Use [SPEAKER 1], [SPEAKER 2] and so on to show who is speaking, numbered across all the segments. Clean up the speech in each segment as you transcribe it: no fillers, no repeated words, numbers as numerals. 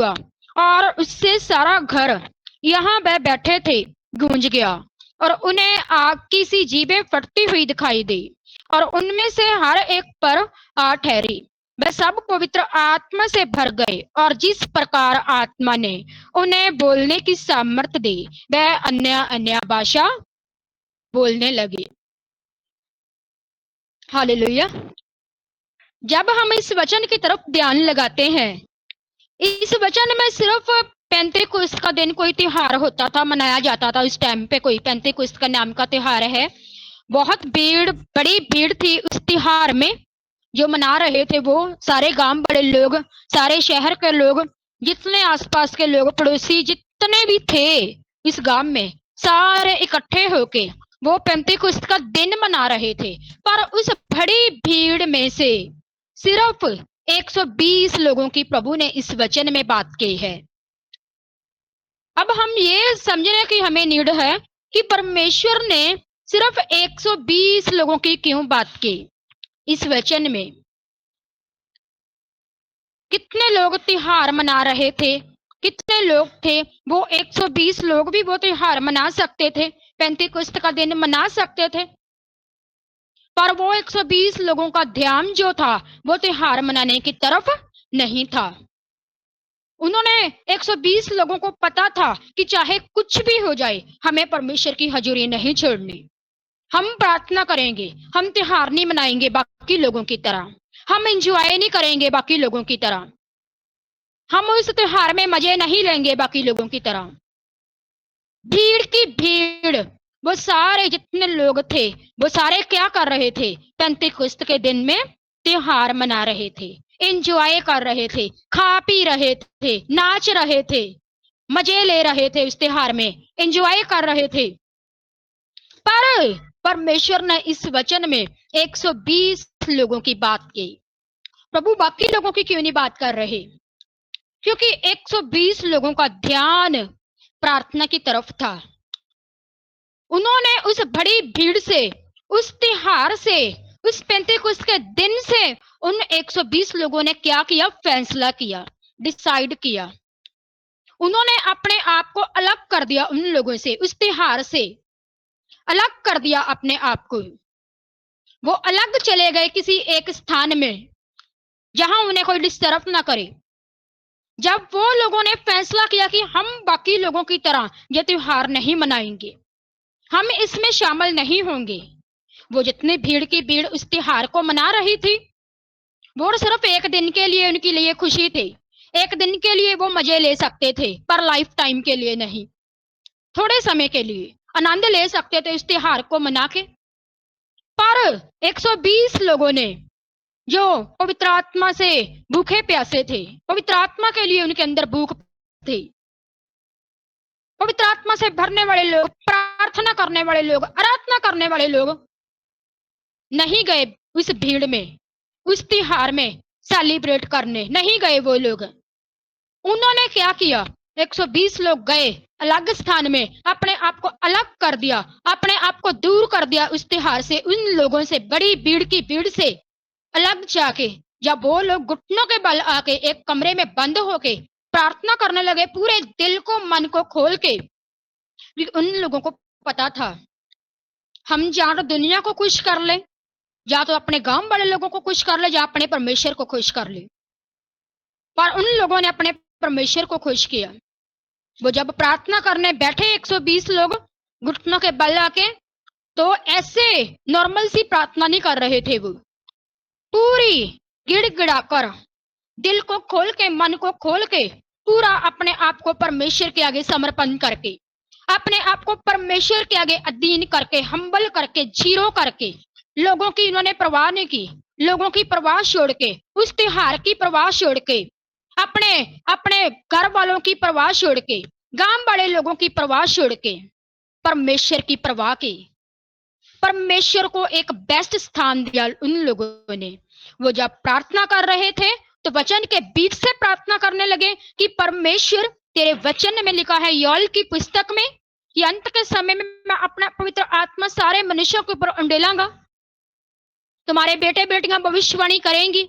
[SPEAKER 1] हुआ और उससे सारा घर यहाँ वह बैठे थे गूंज गया और उन्हें आग की सी जीभें फटती हुई दिखाई दी और उनमें से हर एक पर आ ठहरी। वे सब पवित्र आत्मा से भर गए और जिस प्रकार आत्मा ने उन्हें बोलने की सामर्थ्य दी वह अन्य अन्य भाषा बोलने लगे। हालेलुया। जब हम इस वचन की तरफ ध्यान लगाते हैं, इस वचन में सिर्फ पेंतेकुस्त का दिन कोई त्योहार होता था, मनाया जाता था। उस टाइम पे कोई पेंतेकुस्त का नाम का त्योहार है। बहुत भीड़, बड़ी भीड़ थी उस त्योहार में। जो मना रहे थे वो सारे गांव बड़े लोग, सारे शहर के लोग, जितने आसपास के लोग, पड़ोसी जितने भी थे इस गांव में, सारे इकट्ठे होके वो पेंतेकुस्त का दिन मना रहे थे। पर उस बड़ी भीड़ में से सिर्फ 120 लोगों की प्रभु ने इस वचन में बात की है। अब हम ये समझने की हमें नीड है कि परमेश्वर ने सिर्फ 120 लोगों की क्यों बात की। इस वचन में कितने लोग त्योहार मना रहे थे, कितने लोग थे? वो 120 लोग भी वो त्योहार मना सकते थे, पेंतीकुस्त का दिन मना सकते थे। पर वो 120 लोगों का ध्यान जो था वो त्योहार मनाने की तरफ नहीं था। उन्होंने 120 लोगों को पता था कि चाहे कुछ भी हो जाए, हमें परमेश्वर की हजूरी नहीं छोड़नी। हम प्रार्थना करेंगे, हम त्योहार नहीं मनाएंगे बाकी लोगों की तरह, हम एंजॉय नहीं करेंगे बाकी लोगों की तरह, हम उस त्योहार में मजे नहीं लेंगे बाकी लोगों की तरह। भीड़ की भीड़, वो सारे जितने लोग थे वो सारे क्या कर रहे थे? पेंतीकुस्त के दिन में त्योहार मना रहे थे, एंजॉय कर रहे थे, खा पी रहे थे, नाच रहे थे, मजे ले रहे थे, उस त्योहार में एंजॉय कर रहे थे। पर परमेश्वर ने इस वचन में 120 लोगों की बात की। प्रभु बाकी लोगों की क्यों नहीं बात कर रहे? क्योंकि 120 लोगों का ध्यान प्रार्थना की तरफ था। उन्होंने उस बड़ी भीड़ से, उस त्योहार से, उस पेंतेकुस्त के दिन से उन 120 लोगों ने क्या किया? फैसला किया, डिसाइड किया। उन्होंने अपने आप को अलग कर दिया, उन लोगों से, उस त्योहार से अलग कर दिया अपने आप को। वो अलग चले गए किसी एक स्थान में जहां उन्हें कोई डिस्टर्ब ना करे। जब वो लोगों ने फैसला किया कि हम बाकी लोगों की तरह ये त्योहार नहीं मनाएंगे, हम इसमें शामिल नहीं होंगे, वो जितनी भीड़ की भीड़ उस त्योहार को मना रही थी, वो सिर्फ एक दिन के लिए उनके लिए खुशी थी, एक दिन के लिए वो मजे ले सकते थे, पर लाइफ टाइम के लिए नहीं। थोड़े समय के लिए आनंद ले सकते थे इस त्योहार को मना के। पर 120 लोगों ने, जो पवित्र आत्मा से भूखे प्यासे थे, पवित्र आत्मा के लिए उनके अंदर भूख थी, पवित्र आत्मा से भरने वाले लोग, प्रार्थना करने वाले लोग, आराधना करने वाले लोग नहीं गए उस भीड़ में, उस त्योहार में सेलिब्रेट करने नहीं गए। वो लोग, उन्होंने क्या किया? 120 लोग गए अलग स्थान में, अपने आप को अलग कर दिया, अपने आप को दूर कर दिया उस त्योहार से, उन लोगों से, बड़ी भीड़ की भीड़ से अलग जाके। जब वो लोग घुटनों के बल आके एक कमरे में बंद होके प्रार्थना करने लगे, पूरे दिल को, मन को खोल के, उन लोगों को पता था हम या तो दुनिया को खुश कर ले, या तो अपने गांव वाले लोगों को खुश कर ले, या अपने परमेश्वर को खुश कर ले। पर उन लोगों ने अपने परमेश्वर को खुश किया। वो जब प्रार्थना करने बैठे 120 लोग घुटनों के बल आके, तो ऐसे नॉर्मल सी प्रार्थना नहीं कर रहे थे। वो पूरी गिड़गिड़ाकर, दिल को खोल के, मन को खोल के, पूरा अपने आप को परमेश्वर के आगे समर्पण करके, अपने आप को परमेश्वर के आगे अधीन करके, हम्बल करके, जीरो करके, लोगों की इन्होंने परवाह नहीं की, लोगों की परवाह छोड़ के, उस त्योहार की परवाह छोड़ के, अपने अपने घर वालों की परवाह छोड़ के, गांव वाले लोगों की परवाह छोड़ के, परमेश्वर की परवाह की। परमेश्वर को एक बेस्ट स्थान दिया उन लोगों ने। वो जब प्रार्थना कर रहे थे तो वचन के बीच से प्रार्थना करने लगे कि परमेश्वर, तेरे वचन में लिखा है योएल की पुस्तक में कि अंत के समय में मैं अपना पवित्र आत्मा सारे मनुष्यों के ऊपर उंडेलांगा। तुम्हारे बेटे बेटियां भविष्यवाणी करेंगी,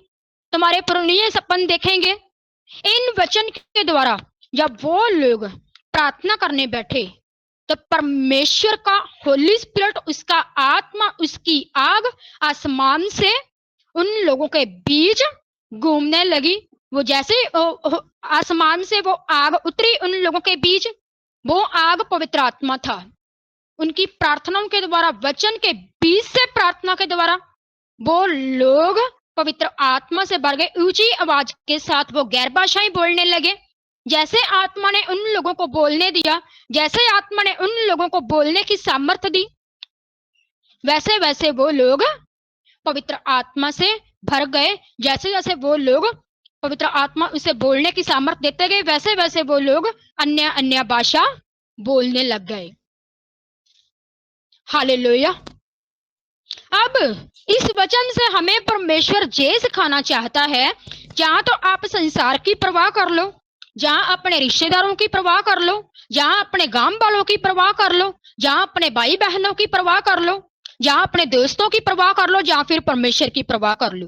[SPEAKER 1] तुम्हारे पुरनिये सपन देखेंगे, इन वचन के द्वारा जब वो लोग प्रार्थना करने बैठे तो परमेश्वर का होली स्पिरिट, उसका आत्मा, उसकी आग आसमान से उन लोगों के बीच घूमने लगी। वो जैसे आसमान से वो आग उतरी उन लोगों के बीच, वो आग पवित्र आत्मा था। उनकी प्रार्थनाओं के द्वारा, वचन के बीच से प्रार्थना के द्वारा वो लोग पवित्र आत्मा से भर गए। ऊंची आवाज के साथ वो गैर भाषाएं बोलने लगे। जैसे आत्मा ने उन लोगों को बोलने दिया, जैसे आत्मा ने उन लोगों को बोलने की सामर्थ्य दी, वैसे वैसे वो लोग पवित्र आत्मा से भर गए। जैसे जैसे वो लोग पवित्र आत्मा उसे बोलने की सामर्थ्य देते गए, वैसे वैसे वो लोग अन्य अन्य भाषा बोलने लग गए। हालेलुया। अब इस वचन से हमें परमेश्वर ये सिखाना चाहता है, जहां तो आप संसार की परवाह कर लो, जहां अपने रिश्तेदारों की परवाह कर लो, जहां अपने गांव वालों की परवाह कर लो, जहां अपने भाई बहनों की परवाह कर लो, जहां अपने दोस्तों की परवाह कर लो, जहां फिर परमेश्वर की परवाह कर लो।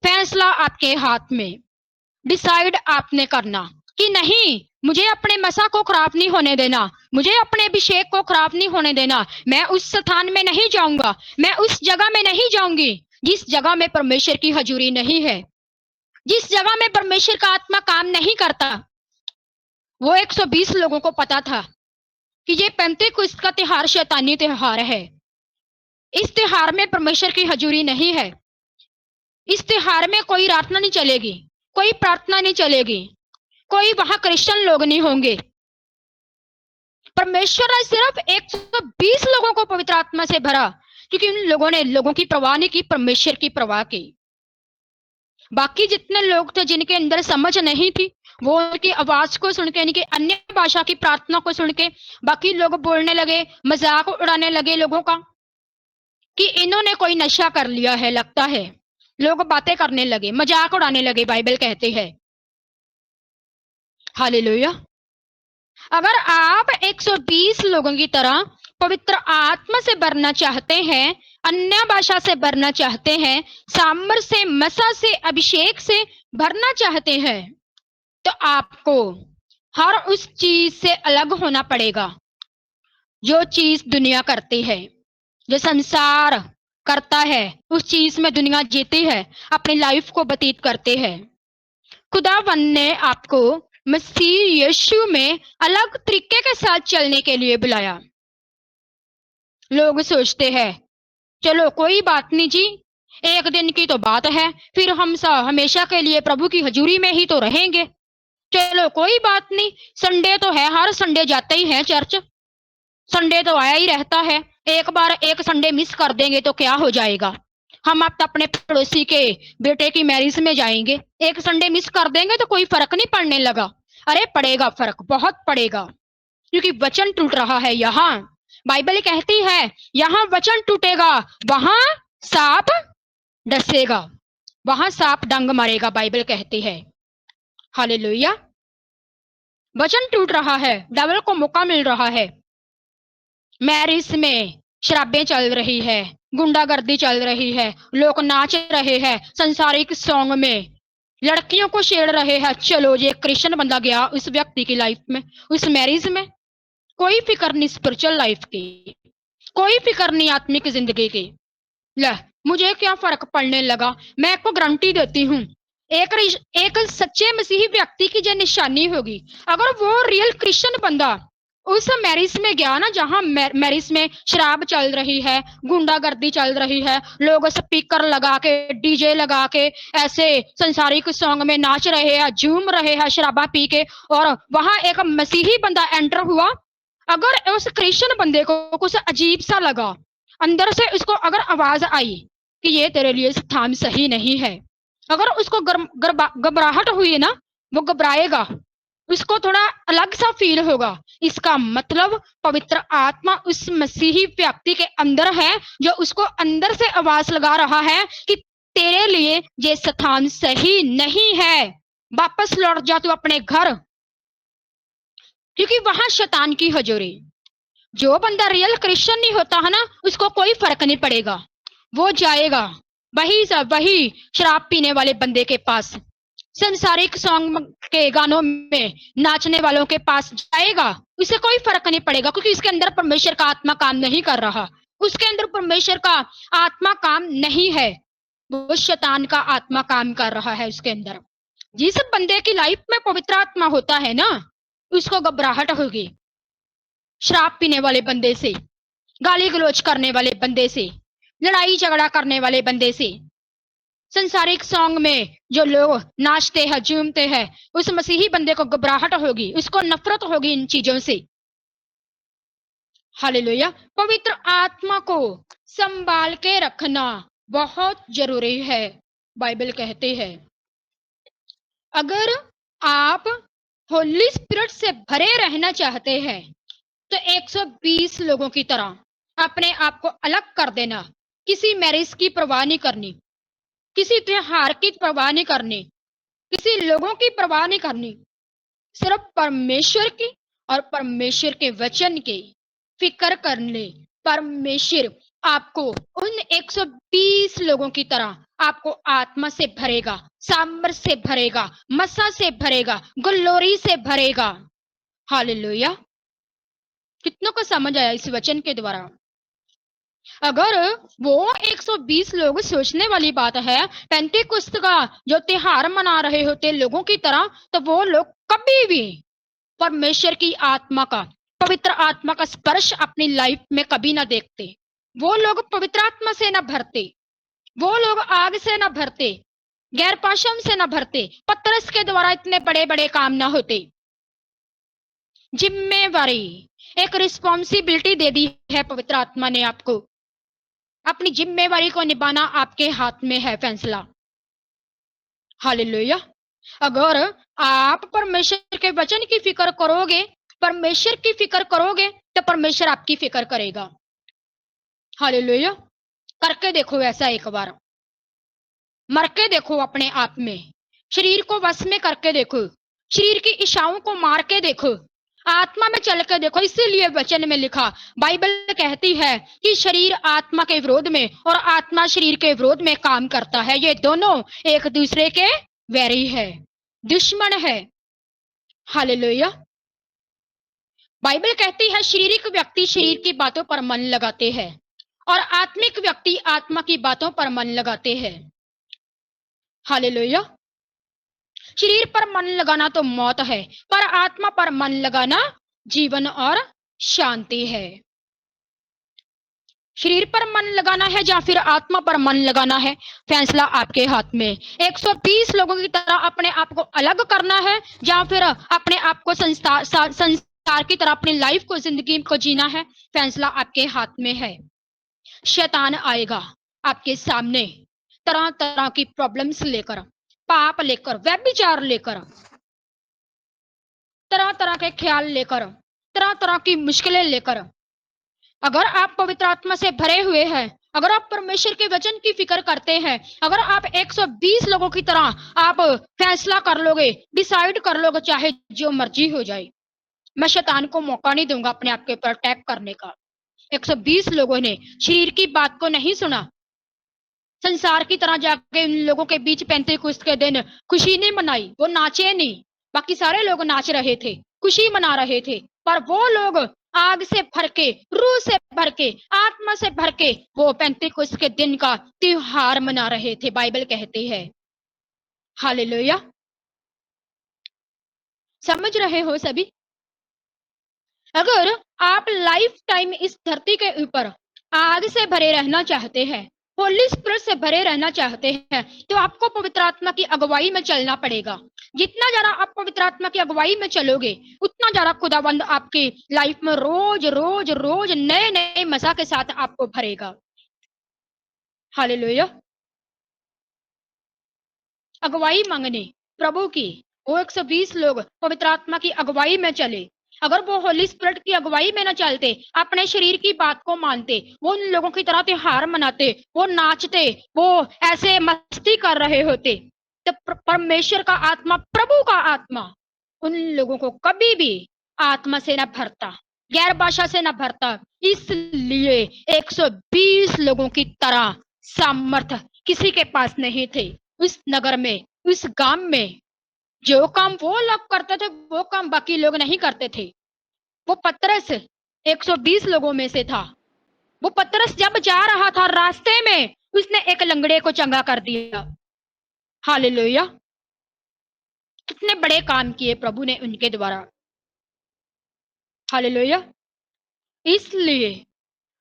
[SPEAKER 1] फैसला आपके हाथ में। डिसाइड आपने करना कि नहीं, मुझे अपने मसा को खराब नहीं होने देना, मुझे अपने अभिषेक को खराब नहीं होने देना। मैं उस स्थान में नहीं जाऊंगा, मैं उस जगह में नहीं जाऊंगी जिस जगह में परमेश्वर की हजूरी नहीं है, जिस जगह में परमेश्वर का आत्मा काम नहीं करता। वो 120 लोगों को पता था कि ये पेंतेकुस्त का त्योहार शैतानी त्योहार है। इस त्योहार में परमेश्वर की हजूरी नहीं है। इस त्योहार में कोई प्रार्थना नहीं चलेगी, कोई प्रार्थना नहीं चलेगी, कोई वहां क्रिश्चियन लोग नहीं होंगे। परमेश्वर ने सिर्फ 120 लोगों को पवित्र आत्मा से भरा, क्योंकि उन लोगों ने लोगों की परवाह नहीं की, परमेश्वर की परवाह की। बाकी जितने लोग थे जिनके अंदर समझ नहीं थी, वो उनकी आवाज को सुन के, इनकी अन्य भाषा की प्रार्थना को सुन के बाकी लोग बोलने लगे, मजाक उड़ाने लगे लोगों का कि इन्होंने कोई नशा कर लिया है लगता है। लोग बातें करने लगे, मजाक उड़ाने लगे, बाइबल कहते हैं। हालेलुया। अगर आप 120 लोगों की तरह पवित्र आत्मा से भरना चाहते हैं, अन्य भाषा से भरना चाहते हैं, सामर से, मसा से, अभिषेक से भरना चाहते हैं, तो आपको हर उस चीज से अलग होना पड़ेगा जो चीज दुनिया करती है, जो संसार करता है। उस चीज में दुनिया जीती है, अपनी लाइफ को व्यतीत करते हैं। खुदावन ने आपको मसीह यीशु में अलग तरीके के साथ चलने के लिए बुलाया। लोग सोचते हैं चलो कोई बात नहीं जी, एक दिन की तो बात है, फिर हम हमेशा के लिए प्रभु की हजूरी में ही तो रहेंगे। चलो कोई बात नहीं, संडे तो है, हर संडे जाते ही हैं चर्च, संडे तो आया ही रहता है, एक बार एक संडे मिस कर देंगे तो क्या हो जाएगा। हम अब अपने पड़ोसी के बेटे की मैरिज में जाएंगे, एक संडे मिस कर देंगे तो कोई फर्क नहीं पड़ने लगा। अरे पड़ेगा फर्क, बहुत पड़ेगा, क्योंकि वचन टूट रहा है। यहाँ बाइबल कहती है यहाँ वचन टूटेगा, वहां सांप डसेगा, वहां सांप डंग मारेगा, बाइबल कहती है। हालेलुया। वचन टूट रहा है, डेविल को मौका मिल रहा है। मैरिज में शराबें चल रही है, गुंडागर्दी चल रही है, लोग नाच रहे हैं संसारिक सॉन्ग में, लड़कियों को छेड़ रहे हैं। चलो ये क्रिश्चियन बंदा गया उस व्यक्ति की लाइफ में, उस मैरिज में, कोई फिक्र नहीं स्पिरिचुअल लाइफ की, कोई फिक्र नहीं आत्मिक जिंदगी की। ले मुझे क्या फर्क पड़ने लगा। मैं आपको गारंटी देती हूँ, एक सच्चे मसीही व्यक्ति की जो निशानी होगी, अगर वो रियल क्रिश्चियन बंदा उस मैरिज में गया ना, जहां मैरिज में शराब चल रही है, गुंडागर्दी चल रही है, लोग स्पीकर लगा के, डीजे लगा के ऐसे संसारिक सॉन्ग में नाच रहे हैं, झूम रहे हैं शराबा पी के, और वहां एक मसीही बंदा एंटर हुआ, अगर उस क्रिश्चियन बंदे को कुछ अजीब सा लगा, अंदर से उसको अगर आवाज आई कि ये तेरे लिए स्थान सही नहीं है, अगर उसको घबराहट हुई ना, वो घबराएगा, उसको थोड़ा अलग सा फील होगा। इसका मतलब पवित्र आत्मा उस मसीही व्यक्ति के अंदर है, जो उसको अंदर से आवाज लगा रहा है कि तेरे लिए ये स्थान सही नहीं है, वापस लौट जा तू अपने घर, क्योंकि वहां शैतान की हजूरी। जो बंदा रियल क्रिश्चियन नहीं होता है ना, उसको कोई फर्क नहीं पड़ेगा, वो जाएगा वही शराब पीने वाले बंदे के पास, संसारिक सॉन्ग के गानों में नाचने वालों के पास जाएगा, उसे कोई फर्क नहीं पड़ेगा, क्योंकि इसके अंदर परमेश्वर का आत्मा काम नहीं कर रहा। उसके अंदर परमेश्वर का आत्मा काम नहीं है, वो शैतान का आत्मा काम कर रहा है उसके अंदर। जिस बंदे की लाइफ में पवित्र आत्मा होता है ना, उसको घबराहट होगी शराब पीने वाले बंदे से, गाली गलौज करने वाले बंदे से, लड़ाई झगड़ा करने वाले बंदे से। संसारिक सॉन्ग में जो लोग नाचते हैं, झूमते हैं, उस मसीही बंदे को घबराहट होगी, उसको नफरत होगी इन चीजों से। हालेलुया। पवित्र आत्मा को संभाल के रखना बहुत जरूरी है। बाइबल कहते हैं अगर आप होली स्पिरिट से भरे रहना चाहते हैं तो 120 लोगों की तरह अपने आप को अलग कर देना। किसी मैरिज की परवाह नहीं करनी, किसी त्योहार की परवाह नहीं करनी, किसी लोगों की परवाह नहीं करनी, सिर्फ परमेश्वर की और परमेश्वर के वचन की फिक्र कर ले। परमेश्वर आपको उन 120 लोगों की तरह आपको आत्मा से भरेगा, सामर्थ से भरेगा, मसा से भरेगा, ग्लोरी से भरेगा। हालेलुया। कितनों को समझ आया इस वचन के द्वारा? अगर वो 120 लोग सोचने वाली बात है पेंटेकोस्त का जो त्योहार मना रहे होते लोगों की तरह, तो वो लोग कभी भी परमेश्वर की आत्मा का, पवित्र आत्मा का स्पर्श अपनी लाइफ में कभी ना देखते। वो लोग पवित्र आत्मा से ना भरते, वो लोग आग से ना भरते, गैर पाशम से ना भरते, पतरस के द्वारा इतने बड़े बड़े काम ना होते। जिम्मेवारी, एक रिस्पॉन्सिबिलिटी दे दी है पवित्र आत्मा ने आपको, अपनी जिम्मेवारी को निभाना आपके हाथ में है फैसला। हालेलुया। अगर आप परमेश्वर के वचन की फिक्र करोगे, परमेश्वर की फिक्र करोगे, तो परमेश्वर आपकी फिक्र करेगा। हालेलुया। करके देखो ऐसा एक बार, मर के देखो अपने आप में, शरीर को वश में करके देखो, शरीर की इच्छाओं को मार के देखो, आत्मा में चल के देखो। इसीलिए वचन में लिखा, बाइबल कहती है कि शरीर आत्मा के विरोध में और आत्मा शरीर के विरोध में काम करता है। ये दोनों एक दूसरे के वैरी है, दुश्मन है। हालेलुया। बाइबल कहती है शारीरिक व्यक्ति शरीर की बातों पर मन लगाते हैं और आत्मिक व्यक्ति आत्मा की बातों पर मन लगाते हैं। हालेलुया। शरीर पर मन लगाना तो मौत है, पर आत्मा पर मन लगाना जीवन और शांति है। शरीर पर मन लगाना है या फिर आत्मा पर मन लगाना है, फैसला आपके हाथ में। 120 लोगों की तरह अपने आप को अलग करना है या फिर अपने आप को संसार की तरह अपनी लाइफ को, जिंदगी को जीना है, फैसला आपके हाथ में है। शैतान आएगा आपके सामने तरह तरह की प्रॉब्लम्स लेकर, पाप लेकर, व्यभिचार लेकर, तरह तरह के ख्याल लेकर, तरह तरह की मुश्किलें लेकर। अगर आप पवित्र आत्मा से भरे हुए हैं, अगर आप परमेश्वर के वचन की फिक्र करते हैं, अगर आप 120 लोगों की तरह आप फैसला कर लोगे, डिसाइड कर लोगे, चाहे जो मर्जी हो जाए, मैं शैतान को मौका नहीं दूंगा अपने आप के ऊपर अटैक करने का। 120 लोगों ने शरीर की बात को नहीं सुना, संसार की तरह जाके इन लोगों के बीच पेंतेकुस्त के दिन खुशी नहीं मनाई, वो नाचे नहीं। बाकी सारे लोग नाच रहे थे, खुशी मना रहे थे, पर वो लोग आग से भर के, रूह से भर के, आत्मा से भर के वो पेंतेकुस्त के दिन का त्योहार मना रहे थे। बाइबल कहती है। हालेलुया। समझ रहे हो सभी? अगर आप लाइफ टाइम इस धरती के ऊपर आग से भरे रहना चाहते हैं, होली स्पिरिट से भरे रहना चाहते हैं, तो आपको पवित्र आत्मा की अगुवाई में चलना पड़ेगा। जितना ज्यादा आप पवित्र आत्मा की अगुवाई में चलोगे, उतना ज्यादा खुदावंद आपकी लाइफ में रोज रोज रोज नए नए मजा के साथ आपको भरेगा। हालेलुया। अगुवाई मांगने प्रभु की, वो 120 लोग पवित्र आत्मा की अगुवाई में चले। अगर वो होली स्पिरिट की अगुवाई में न चलते, अपने शरीर की बात को मानते, वो उन लोगों की तरह त्योहार मनाते, वो नाचते, वो ऐसे मस्ती कर रहे होते, तो परमेश्वर का आत्मा, प्रभु का आत्मा उन लोगों को कभी भी आत्मा से न भरता, गैर भाषा से न भरता। इसलिए 120 लोगों की तरह सामर्थ किसी के पास नहीं थे उस नगर में, उस गांव में जो काम वो लोग करते थे वो काम बाकी लोग नहीं करते थे। वो पतरस 120 लोगों में से था। वो पतरस जब जा रहा था रास्ते में उसने एक लंगड़े को चंगा कर दिया। हालेलुया। कितने बड़े काम किए प्रभु ने उनके द्वारा। हालेलुया। इसलिए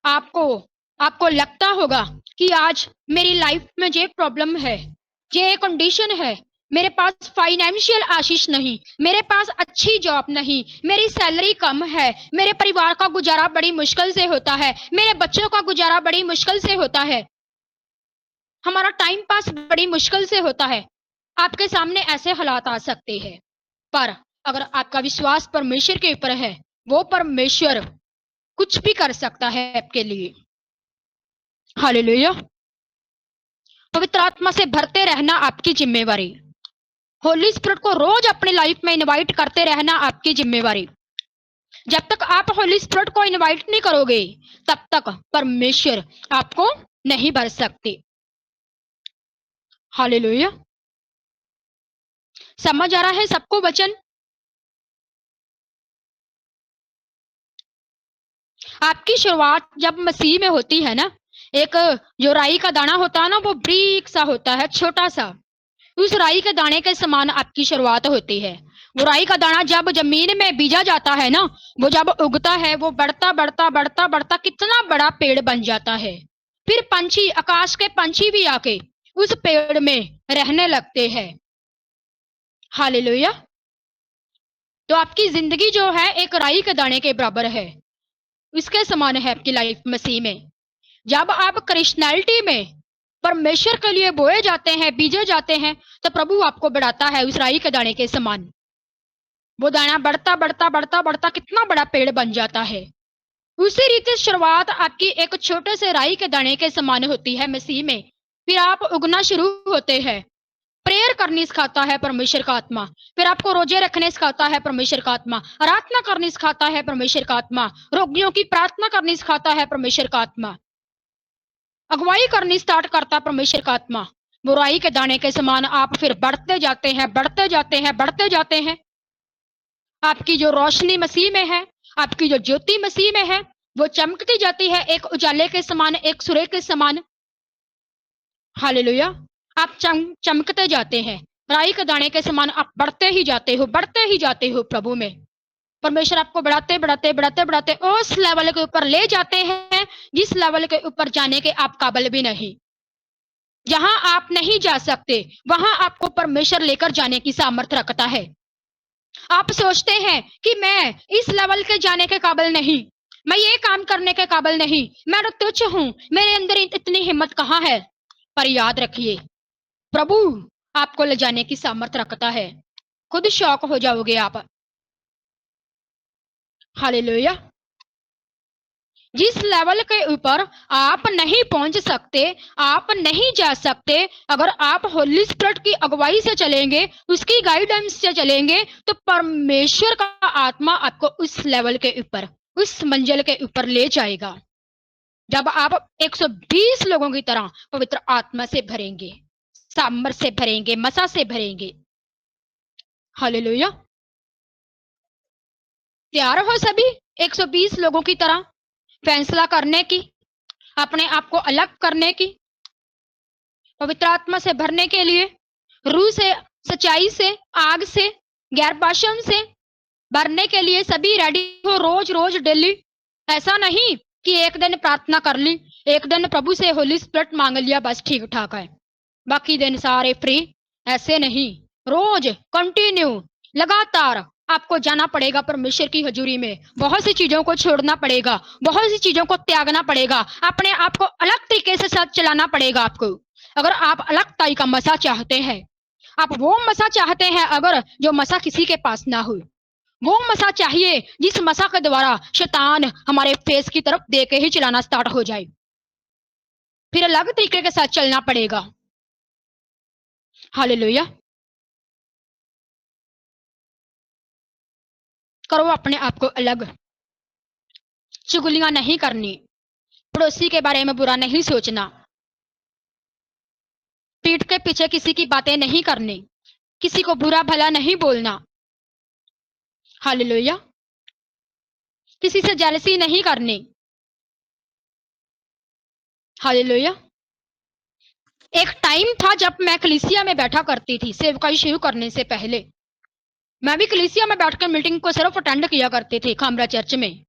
[SPEAKER 1] आपको आपको लगता होगा कि आज मेरी लाइफ में ये प्रॉब्लम है, ये कंडीशन है, मेरे पास फाइनेंशियल आशीष नहीं, मेरे पास अच्छी जॉब नहीं, मेरी सैलरी कम है, मेरे परिवार का गुजारा बड़ी मुश्किल से होता है, मेरे बच्चों का गुजारा बड़ी मुश्किल से होता है, हमारा टाइम पास बड़ी मुश्किल से होता है। आपके सामने ऐसे हालात आ सकते हैं, पर अगर आपका विश्वास परमेश्वर के ऊपर है, वो परमेश्वर कुछ भी कर सकता है आपके लिए। हालेलुया। पवित्र आत्मा से भरते रहना आपकी जिम्मेवारी। होली स्पिरिट को रोज अपनी लाइफ में इनवाइट करते रहना आपकी जिम्मेवारी। जब तक आप होली स्पिरिट को इनवाइट नहीं करोगे तब तक परमेश्वर आपको नहीं भर सकते। हालेलुया। समझ आ रहा है सबको वचन? आपकी शुरुआत जब मसीह में होती है ना, एक जो राई का दाना होता है ना, वो ब्रीक सा होता है, छोटा सा। उस राई के दाने के समान आपकी शुरुआत होती है। वो राई का दाना जब जमीन में बीजा जाता है ना, वो जब उगता है वो बढ़ता बढ़ता बढ़ता बढ़ता कितना बड़ा पेड़ बन जाता है। फिर पंछी, आकाश के पंछी भी आके उस पेड़ में रहने लगते हैं। हालेलुया। तो आपकी जिंदगी जो है एक राई के दाने के बराबर है, इसके समान है आपकी लाइफ मसीह में। जब आप क्रिश्चियनिटी में परमेश्वर के लिए बोए जाते हैं, बीजे जाते हैं, तो प्रभु आपको बढ़ाता है उस राई के दाने के समान। वो दाना बढ़ता बढ़ता बढ़ता बढ़ता कितना बड़ा पेड़ बन जाता है। उसी रीति शुरुआत आपकी एक छोटे से राई के दाने के समान होती है मसीह में। फिर आप उगना शुरू होते हैं। प्रेयर करनी सिखाता है परमेश्वर का आत्मा। फिर आपको रोजे रखने सिखाता है परमेश्वर का आत्मा। आराधना करनी सिखाता है परमेश्वर का आत्मा। रोगियों की प्रार्थना करनी सिखाता है परमेश्वर का आत्मा। अगुवाई करनी स्टार्ट करता परमेश्वर का आत्मा। बुराई के दाने के समान आप फिर बढ़ते जाते हैं, बढ़ते जाते हैं, बढ़ते जाते हैं। आपकी जो रोशनी मसीह में है, आपकी जो ज्योति मसीह में है, वो चमकती जाती है एक उजाले के समान, एक सूर्य के समान। हालेलुया। आप चमकते जाते हैं राई के दाने के समान। आप बढ़ते ही जाते हो, बढ़ते ही जाते हो प्रभु में। परमेश्वर आपको बढ़ाते बढ़ाते बढ़ाते बढ़ाते उस लेवल के ऊपर ले जाते हैं जिस लेवल के ऊपर जाने के आप काबिल भी नहीं। जहां आप नहीं जा सकते वहां आपको परमेश्वर लेकर जाने की सामर्थ्य रखता है। आप सोचते हैं कि मैं इस लेवल के जाने के काबिल नहीं, मैं ये काम करने के काबिल नहीं, मैं तो तुच्छ हूं, मेरे अंदर इतनी हिम्मत कहां है। पर याद रखिए, प्रभु आपको ले जाने की सामर्थ्य रखता है। खुद शौक हो जाओगे आप। हालेलुया। जिस लेवल के ऊपर आप नहीं पहुंच सकते, आप नहीं जा सकते, अगर आप होली स्पिरिट की अगुवाई से चलेंगे, उसकी गाइडेंस से चलेंगे, तो परमेश्वर का आत्मा आपको उस लेवल के ऊपर, उस मंजिल के ऊपर ले जाएगा। जब आप 120 लोगों की तरह पवित्र आत्मा से भरेंगे, सामर से भरेंगे, मसा से भरेंगे। हालेलुया। तैयार हो सभी 120 लोगों की तरह फैसला करने की, अपने आप को अलग करने की, पवित्र आत्मा से भरने के लिए, रूह से, सच्चाई से, आग से, गैर भाषण से भरने के लिए सभी रेडी हो रोज रोज डेली। ऐसा नहीं कि एक दिन प्रार्थना कर ली, एक दिन प्रभु से होली स्पिरिट मांग लिया, बस ठीक ठाक है, बाकी दिन सारे फ्री। ऐसे नहीं, रोज कंटिन्यू लगातार आपको जाना पड़ेगा परमेश्वर की हजूरी में। बहुत सी चीजों को छोड़ना पड़ेगा, बहुत सी चीजों को त्यागना पड़ेगा, अपने आप को अलग तरीके से साथ चलाना पड़ेगा आपको। अगर आप अलग ताई का मसा चाहते हैं, आप वो मसा चाहते हैं अगर जो मसा किसी के पास ना हो, वो मसा चाहिए जिस मसा के द्वारा शैतान हमारे फेस की तरफ दे के ही चलाना स्टार्ट हो जाए, फिर अलग तरीके के साथ चलना पड़ेगा। हालेलुया। करो अपने आप को अलग। चुगलियां नहीं करनी, पड़ोसी के बारे में बुरा नहीं सोचना, पीठ के पीछे किसी की बातें नहीं करनी, किसी को बुरा भला नहीं बोलना, हालेलुया। किसी से जेलसी नहीं करनी, हालेलुया। एक टाइम था जब मैं कलीसिया में बैठा करती थी सेवकाई शुरू करने से पहले। मैं भी कलीसिया में बैठकर मीटिंग को सिर्फ अटेंड किया करती थी खामरा चर्च में,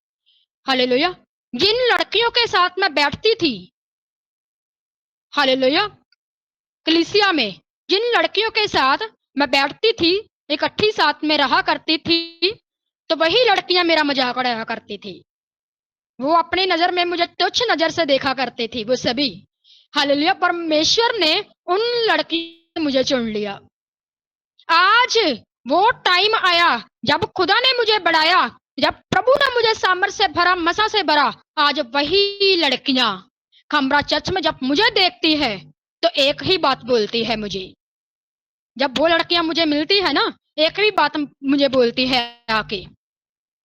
[SPEAKER 1] हालेलुया। जिन लड़कियों के साथ मैं बैठती थी, हालेलुया, कलीसिया में जिन लड़कियों के साथ मैं बैठती थी, इकट्ठी साथ में रहा करती थी, तो वही लड़कियां मेरा मजाक उड़ाया करती थी। वो अपनी नजर में मुझे तुच्छ नजर से देखा करती थी वो सभी, हालेलुया। परमेश्वर ने उन लड़कियों से मुझे चुन लिया। आज वो टाइम आया जब खुदा ने मुझे बढ़ाया, जब प्रभु ने मुझे सामर्थ से भरा, मसा से भरा। आज वही लड़कियां खमरा चर्च में जब मुझे देखती है तो एक ही बात बोलती है मुझे। जब वो लड़कियां मुझे मिलती है ना, एक ही बात मुझे बोलती है आके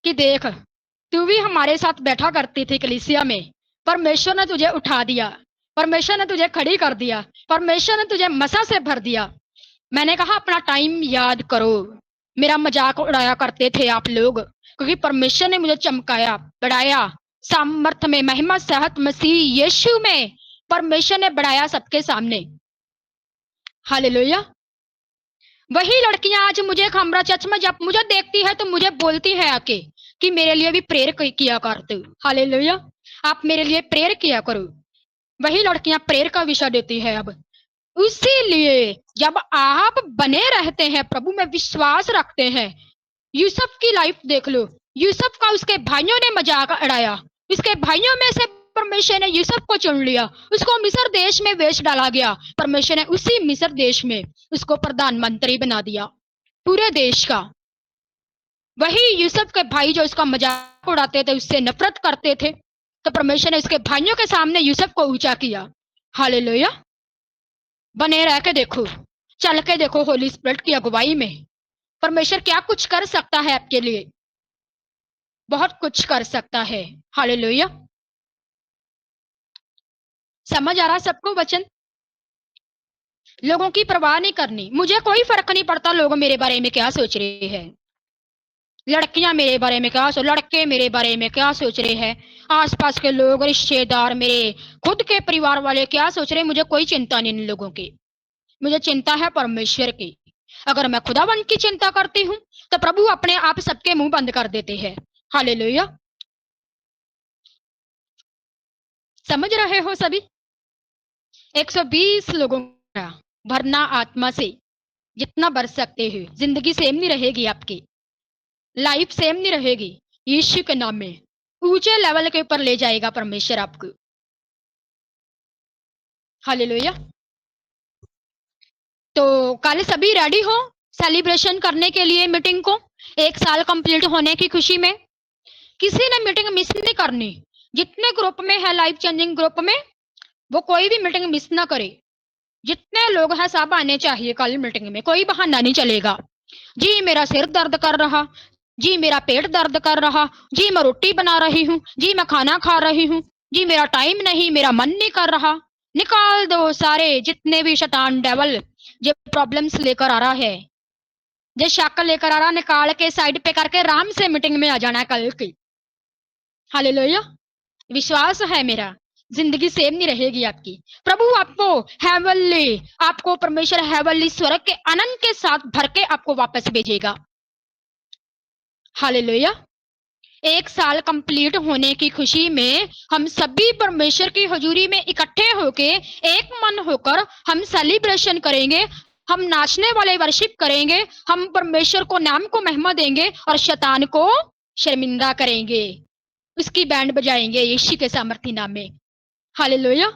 [SPEAKER 1] कि देख, तू भी हमारे साथ बैठा करती थी कलीसिया में, परमेश्वर ने तुझे उठा दिया, परमेश्वर ने तुझे खड़ी कर दिया, परमेश्वर ने तुझे मसा से भर दिया। मैंने कहा अपना टाइम याद करो, मेरा मजाक उड़ाया करते थे आप लोग, क्योंकि परमेश्वर ने मुझे चमकाया, बढ़ाया, सामर्थ में, महिमा सेहत मसीह यीशु में परमेश्वर ने बढ़ाया सबके सामने, हालेलुया। वही लड़कियां आज मुझे खमरा चर्च में जब मुझे देखती है तो मुझे बोलती है आके कि मेरे लिए भी प्रेयर किया कर तू, हालेलुया, आप मेरे लिए प्रेयर किया करो। वही लड़कियां प्रेयर का विषय देती है अब। इसीलिए जब आप बने रहते हैं, प्रभु में विश्वास रखते हैं, यूसुफ की लाइफ देख लो, यूसुफ का उसके भाइयों ने मजाक उड़ाया, उसके भाइयों में से परमेश्वर ने यूसुफ को चुन लिया, उसको मिस्र देश में बेच डाला गया, परमेश्वर ने उसी मिस्र देश में उसको प्रधानमंत्री बना दिया पूरे देश का। वही यूसुफ के भाई जो उसका मजाक उड़ाते थे, उससे नफरत करते थे, तो परमेश्वर ने उसके भाइयों के सामने यूसुफ को ऊंचा किया, हालेलुया। बने रह के देखो, चल के देखो होली स्पिरिट की अगुवाई में परमेश्वर क्या कुछ कर सकता है आपके लिए, बहुत कुछ कर सकता है, हालेलुया। समझ आ रहा सबको वचन? लोगों की परवाह नहीं करनी, मुझे कोई फर्क नहीं पड़ता लोग मेरे बारे में क्या सोच रहे हैं, लड़कियां मेरे बारे में क्या सोच, लड़के मेरे बारे में क्या सोच रहे हैं, आसपास के लोग, रिश्तेदार, मेरे खुद के परिवार वाले क्या सोच रहे हैं, मुझे कोई चिंता नहीं इन लोगों की, मुझे चिंता है परमेश्वर की। अगर मैं खुदावन की चिंता करती हूँ तो प्रभु अपने आप सबके मुंह बंद कर देते हैं, हालेलुया। समझ रहे हो सभी? 120 लोगों का भरना आत्मा से, जितना भर सकते हो। जिंदगी सेम नहीं रहेगी आपकी, लाइफ सेम नहीं रहेगी, यीशु के नाम में ऊंचे लेवल के ऊपर ले जाएगा परमेश्वर आपको, हालेलुया। तो कल सभी रेडी हो सेलिब्रेशन करने के लिए मीटिंग को, 1 साल कंप्लीट होने की खुशी में। किसी ने मीटिंग मिस नहीं करनी, जितने ग्रुप में है लाइफ चेंजिंग ग्रुप में, वो कोई भी मीटिंग मिस ना करे। जितने लोग हैं सब आने चाहिए कल मीटिंग में, कोई बहाना नहीं चलेगा। जी मेरा सिर दर्द कर रहा, जी मेरा पेट दर्द कर रहा, जी मैं रोटी बना रही हूँ, जी मैं खाना खा रही हूँ, जी मेरा टाइम नहीं, मेरा मन नहीं कर रहा। निकाल दो सारे जितने भी शैतान डेवल जो प्रॉब्लम्स लेकर आ रहा है, जो शक लेकर आ रहा, निकाल के साइड पे करके आराम से मीटिंग में आ जाना है कल की, हालेलुया। विश्वास है मेरा, जिंदगी सेम नहीं रहेगी आपकी। प्रभु आपको हेवनली, आपको परमेश्वर हेवनली स्वर्ग के आनंद के साथ भर के आपको वापस भेजेगा, हालेलुया। 1 साल कंप्लीट होने की खुशी में हम सभी परमेश्वर की हजूरी में इकट्ठे होके एक मन होकर हम सेलिब्रेशन करेंगे, हम नाचने वाले वर्शिप करेंगे, हम परमेश्वर को नाम को महिमा देंगे और शैतान को शर्मिंदा करेंगे, उसकी बैंड बजाएंगे यीशु के सामर्थी नाम में, हालेलुया।